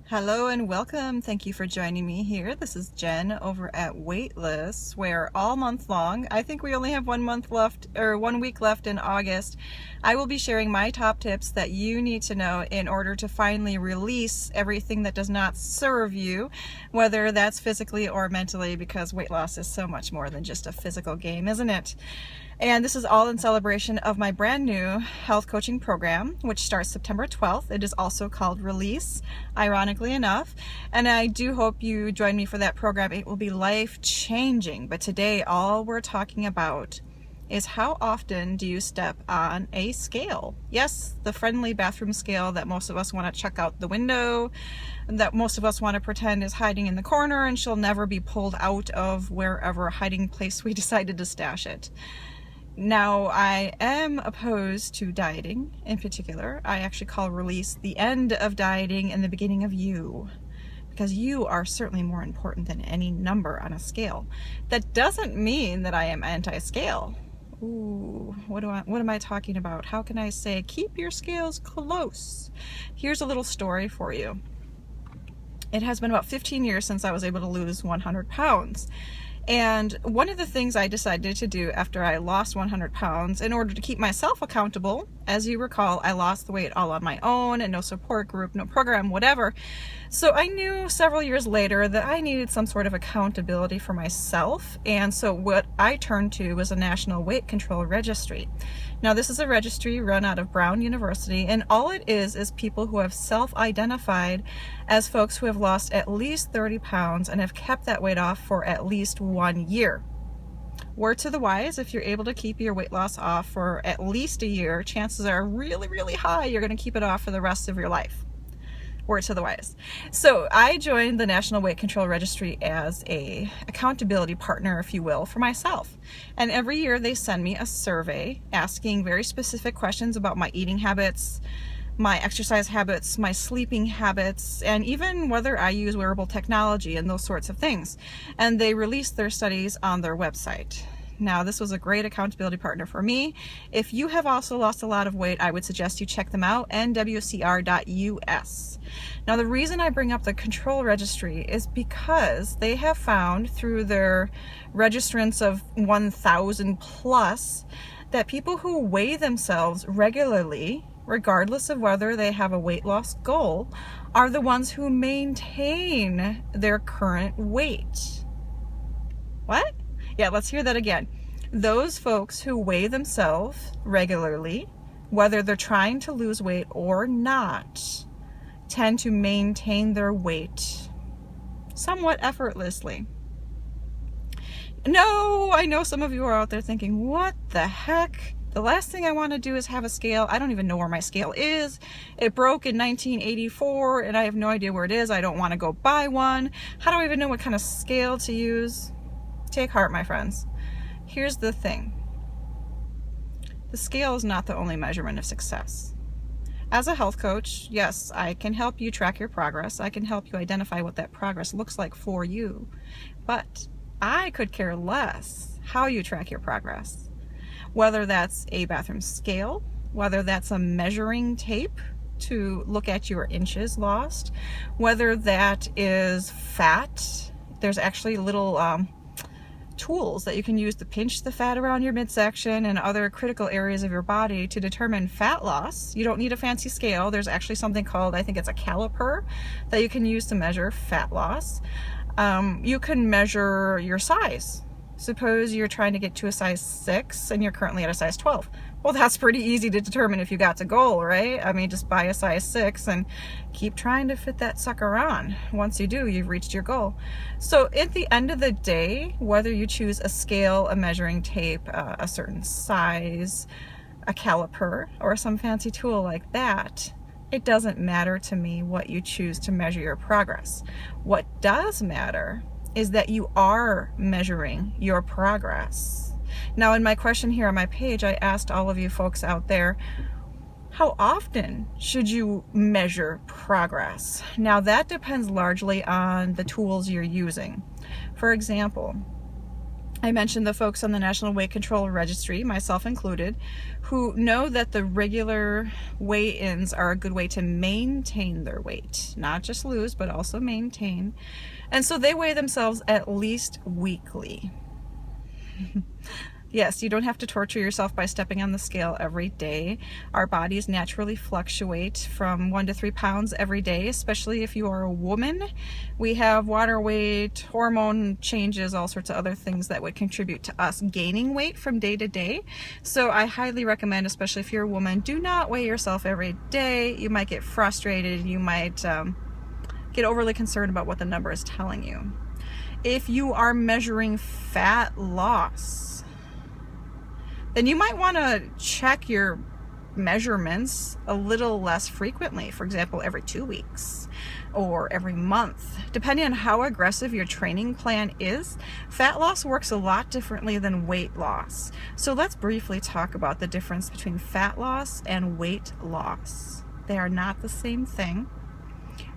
Hello and welcome. Thank you for joining me here. This is Jen over at Weightless, where all month long, I think we only have 1 month left or 1 week left in August, I will be sharing my top tips that you need to know in order to finally release everything that does not serve you, whether that's physically or mentally, because weight loss is so much more than just a physical game, isn't it? And this is all in celebration of my brand new health coaching program, which starts September 12th. It is also called Release, ironically enough. And I do hope you join me for that program. It will be life-changing. But today, all we're talking about is how often do you step on a scale? Yes, the friendly bathroom scale that most of us want to chuck out the window, that most of us want to pretend is hiding in the corner and she'll never be pulled out of wherever hiding place we decided to stash it. Now, I am opposed to dieting in particular. I actually call Release the end of dieting and the beginning of you, because you are certainly more important than any number on a scale. That doesn't mean that I am anti-scale. Ooh, what am I talking about? How can I say keep your scales close? Here's a little story for you. It has been about 15 years since I was able to lose 100 pounds. And one of the things I decided to do after I lost 100 pounds, in order to keep myself accountable, as you recall, I lost the weight all on my own and no support group, no program, whatever. So I knew several years later that I needed some sort of accountability for myself. And so what I turned to was a national weight control registry. Now, this is a registry run out of Brown University, and all it is people who have self-identified as folks who have lost at least 30 pounds and have kept that weight off for at least 1 year. Word to the wise, if you're able to keep your weight loss off for at least a year, chances are really, really high you're going to keep it off for the rest of your life. Word to the wise. So I joined the National Weight Control Registry as a accountability partner, if you will, for myself. And every year they send me a survey asking very specific questions about my eating habits, my exercise habits, my sleeping habits, and even whether I use wearable technology and those sorts of things. And they release their studies on their website. Now, this was a great accountability partner for me. If you have also lost a lot of weight, I would suggest you check them out, nwcr.us. Now, the reason I bring up the control registry is because they have found through their registrants of 1,000 plus that people who weigh themselves regularly, regardless of whether they have a weight loss goal, are the ones who maintain their current weight. What? Yeah, let's hear that again. Those folks who weigh themselves regularly, whether they're trying to lose weight or not, tend to maintain their weight somewhat effortlessly. No, I know some of you are out there thinking, what the heck? The last thing I want to do is have a scale. I don't even know where my scale is. It broke in 1984 and I have no idea where it is. I don't want to go buy one. How do I even know what kind of scale to use? Take heart, my friends. Here's the thing. The scale is not the only measurement of success. As a health coach, yes, I can help you track your progress. I can help you identify what that progress looks like for you. But I could care less how you track your progress. Whether that's a bathroom scale, whether that's a measuring tape to look at your inches lost, whether that is fat. There's actually little tools that you can use to pinch the fat around your midsection and other critical areas of your body to determine fat loss. You don't need a fancy scale. There's actually something called, I think it's a caliper, that you can use to measure fat loss. You can measure your size. Suppose you're trying to get to a size 6 and you're currently at a size 12. Well, that's pretty easy to determine if you got to goal, right? I mean, just buy a size 6 and keep trying to fit that sucker on. Once you do, you've reached your goal. So at the end of the day, whether you choose a scale, a measuring tape, a certain size, a caliper, or some fancy tool like that, it doesn't matter to me what you choose to measure your progress. What does matter is that you are measuring your progress. Now, in my question here on my page, I asked all of you folks out there, how often should you measure progress? Now, that depends largely on the tools you're using. For example, I mentioned the folks on the National Weight Control Registry, myself included, who know that the regular weigh-ins are a good way to maintain their weight. Not just lose, but also maintain. And so they weigh themselves at least weekly. Yes, you don't have to torture yourself by stepping on the scale every day. Our bodies naturally fluctuate from 1 to 3 pounds every day, especially if you are a woman. We have water weight, hormone changes, all sorts of other things that would contribute to us gaining weight from day to day. So I highly recommend, especially if you're a woman, do not weigh yourself every day. You might get frustrated. You might get overly concerned about what the number is telling you. If you are measuring fat loss, then you might want to check your measurements a little less frequently. For example, every 2 weeks or every month. Depending on how aggressive your training plan is, fat loss works a lot differently than weight loss. So let's briefly talk about the difference between fat loss and weight loss. They are not the same thing.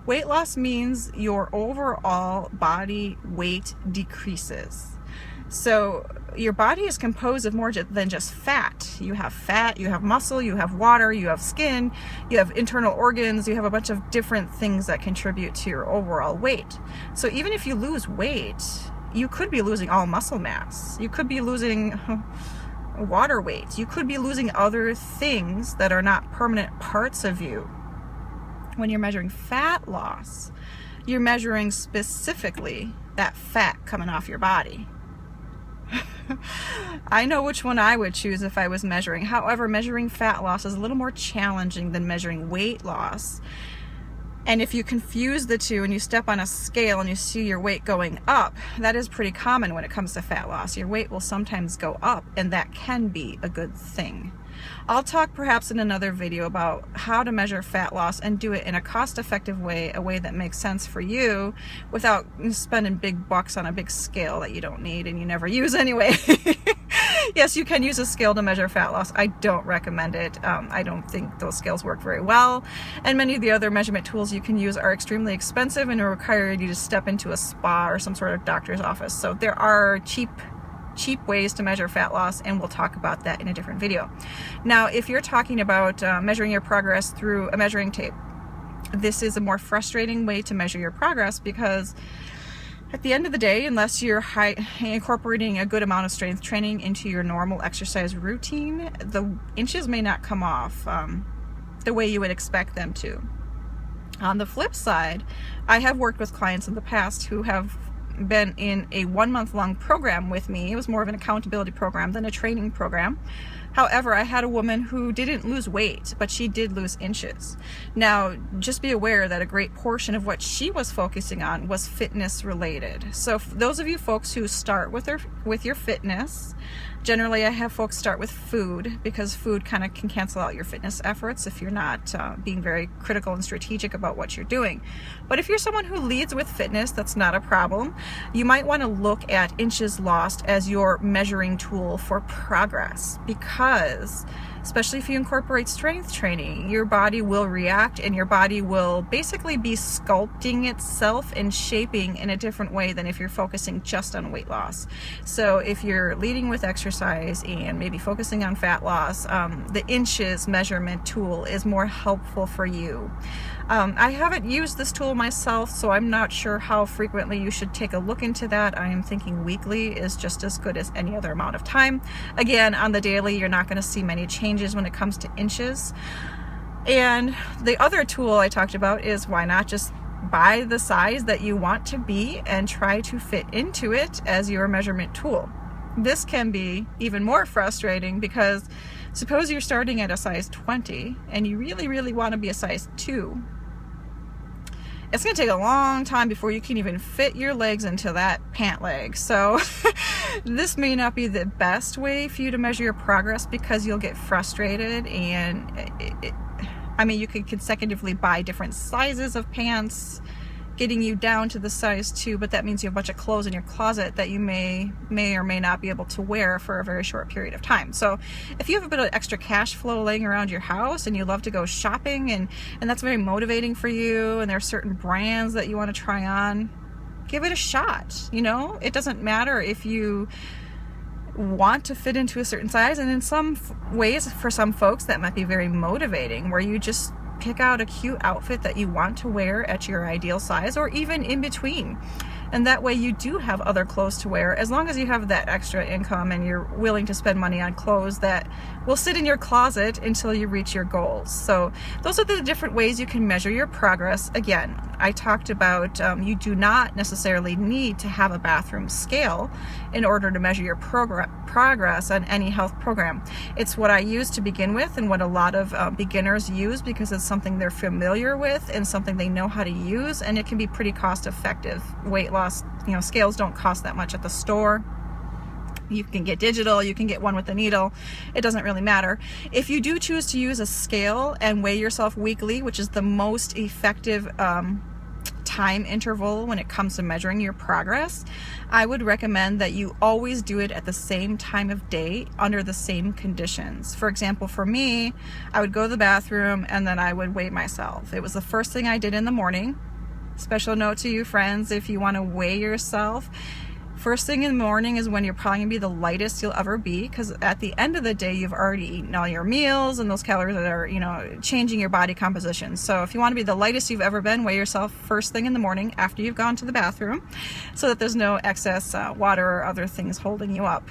Weight loss means your overall body weight decreases. So your body is composed of more than just fat. You have muscle, you have water, you have skin, you have internal organs, you have a bunch of different things that contribute to your overall weight. So even if you lose weight, you could be losing all muscle mass. You could be losing water weight. You could be losing other things that are not permanent parts of you. When you're measuring fat loss, you're measuring specifically that fat coming off your body. I know which one I would choose if I was measuring. However, measuring fat loss is a little more challenging than measuring weight loss. And if you confuse the two and you step on a scale and you see your weight going up, that is pretty common when it comes to fat loss. Your weight will sometimes go up, and that can be a good thing. I'll talk perhaps in another video about how to measure fat loss and do it in a cost-effective way, a way that makes sense for you without spending big bucks on a big scale that you don't need and you never use anyway. Yes, you can use a scale to measure fat loss. I don't recommend it. I don't think those scales work very well. And many of the other measurement tools you can use are extremely expensive and require you to step into a spa or some sort of doctor's office. So there are cheap ways to measure fat loss, and we'll talk about that in a different video. Now, if you're talking about measuring your progress through a measuring tape, this is a more frustrating way to measure your progress because at the end of the day, unless you're incorporating a good amount of strength training into your normal exercise routine, the inches may not come off the way you would expect them to. On the flip side, I have worked with clients in the past who have been in a 1-month-long program with me. It was more of an accountability program than a training program. However, I had a woman who didn't lose weight, but she did lose inches. Now, just be aware that a great portion of what she was focusing on was fitness related. So for those of you folks who start with your fitness, generally I have folks start with food because food kind of can cancel out your fitness efforts if you're not being very critical and strategic about what you're doing. But if you're someone who leads with fitness, that's not a problem. You might want to look at inches lost as your measuring tool for progress, because especially if you incorporate strength training, your body will react and your body will basically be sculpting itself and shaping in a different way than if you're focusing just on weight loss. So if you're leading with exercise and maybe focusing on fat loss, the inches measurement tool is more helpful for you. I haven't used this tool myself, so I'm not sure how frequently you should take a look into that. I am thinking weekly is just as good as any other amount of time. Again, on the daily, you're not going to see many changes when it comes to inches. And the other tool I talked about is why not just buy the size that you want to be and try to fit into it as your measurement tool. This can be even more frustrating because suppose you're starting at a size 20 and you really, really want to be a size 2. It's going to take a long time before you can even fit your legs into that pant leg. So this may not be the best way for you to measure your progress because you'll get frustrated, and I mean, you could consecutively buy different sizes of pants, getting you down to the size 2, but that means you have a bunch of clothes in your closet that you may or may not be able to wear for a very short period of time. So if you have a bit of extra cash flow laying around your house and you love to go shopping and that's very motivating for you, and there are certain brands that you want to try on, give it a shot. You know, it doesn't matter if you want to fit into a certain size, and in some ways for some folks that might be very motivating, where you just pick out a cute outfit that you want to wear at your ideal size, or even in between. And that way you do have other clothes to wear, as long as you have that extra income and you're willing to spend money on clothes that will sit in your closet until you reach your goals. So those are the different ways you can measure your progress. Again, I talked about you do not necessarily need to have a bathroom scale in order to measure your progress on any health program. It's what I use to begin with, and what a lot of beginners use, because it's something they're familiar with and something they know how to use, and it can be pretty cost effective. Weight loss, scales don't cost that much at the store. You can get digital, you can get one with a needle. It doesn't really matter. If you do choose to use a scale and weigh yourself weekly, which is the most effective time interval when it comes to measuring your progress, I would recommend that you always do it at the same time of day under the same conditions. For example, for me, I would go to the bathroom and then I would weigh myself. It was the first thing I did in the morning. Special note to you friends, if you want to weigh yourself, first thing in the morning is when you're probably going to be the lightest you'll ever be, because at the end of the day you've already eaten all your meals and those calories that are changing your body composition. So if you want to be the lightest you've ever been, weigh yourself first thing in the morning after you've gone to the bathroom, so that there's no excess water or other things holding you up.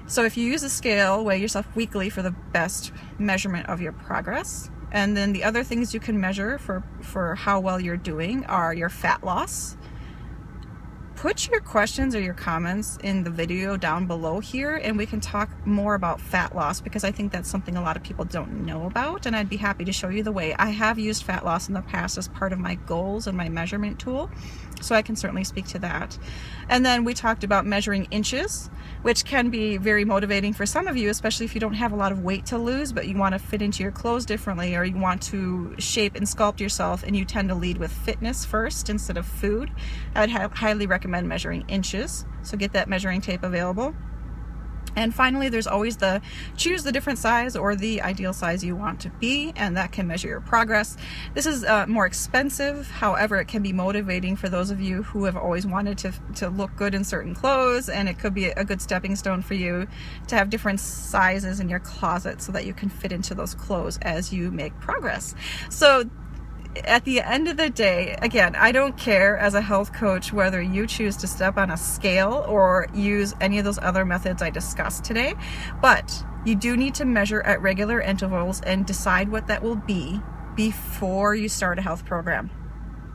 So if you use a scale, weigh yourself weekly for the best measurement of your progress. And then the other things you can measure for how well you're doing are your fat loss. Put your questions or your comments in the video down below here, and we can talk more about fat loss, because I think that's something a lot of people don't know about, and I'd be happy to show you the way. I have used fat loss in the past as part of my goals and my measurement tool, so I can certainly speak to that. And then we talked about measuring inches, which can be very motivating for some of you, especially if you don't have a lot of weight to lose, but you want to fit into your clothes differently, or you want to shape and sculpt yourself, and you tend to lead with fitness first instead of food. I'd highly recommend measuring inches, so get that measuring tape available. And finally, there's always choose the different size or the ideal size you want to be, and that can measure your progress. This is more expensive, however, it can be motivating for those of you who have always wanted to look good in certain clothes, and it could be a good stepping stone for you to have different sizes in your closet so that you can fit into those clothes as you make progress. So at the end of the day, again, I don't care as a health coach whether you choose to step on a scale or use any of those other methods I discussed today, but you do need to measure at regular intervals and decide what that will be before you start a health program.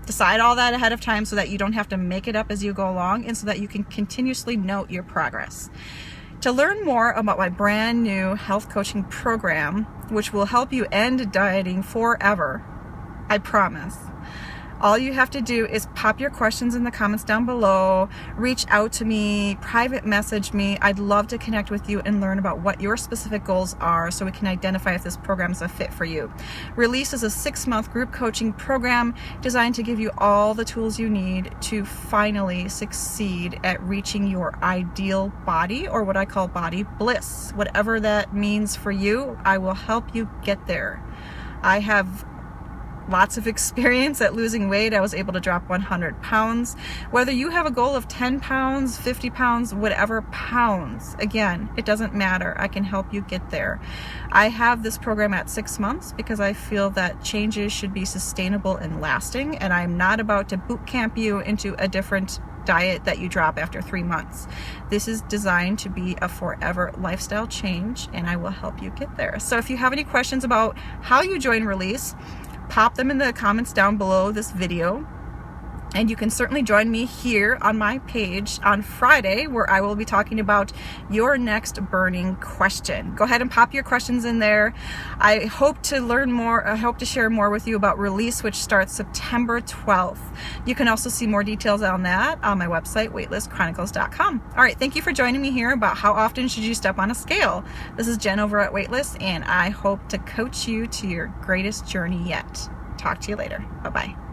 Decide all that ahead of time so that you don't have to make it up as you go along, and so that you can continuously note your progress. To learn more about my brand new health coaching program, which will help you end dieting forever, I promise. All you have to do is pop your questions in the comments down below, reach out to me, private message me. I'd love to connect with you and learn about what your specific goals are, so we can identify if this program is a fit for you. Release is a 6-month group coaching program designed to give you all the tools you need to finally succeed at reaching your ideal body, or what I call body bliss. Whatever that means for you, I will help you get there. I have lots of experience at losing weight. I was able to drop 100 pounds. Whether you have a goal of 10 pounds, 50 pounds, whatever pounds, again, it doesn't matter. I can help you get there. I have this program at 6 months because I feel that changes should be sustainable and lasting, and I'm not about to boot camp you into a different diet that you drop after 3 months. This is designed to be a forever lifestyle change, and I will help you get there. So if you have any questions about how you join Release, pop them in the comments down below this video. And you can certainly join me here on my page on Friday, where I will be talking about your next burning question. Go ahead and pop your questions in there. I hope to learn more. I hope to share more with you about Release, which starts September 12th. You can also see more details on that on my website, weightlesschronicles.com. All right, thank you for joining me here about how often should you step on a scale. This is Jen over at Weightless, and I hope to coach you to your greatest journey yet. Talk to you later. Bye-bye.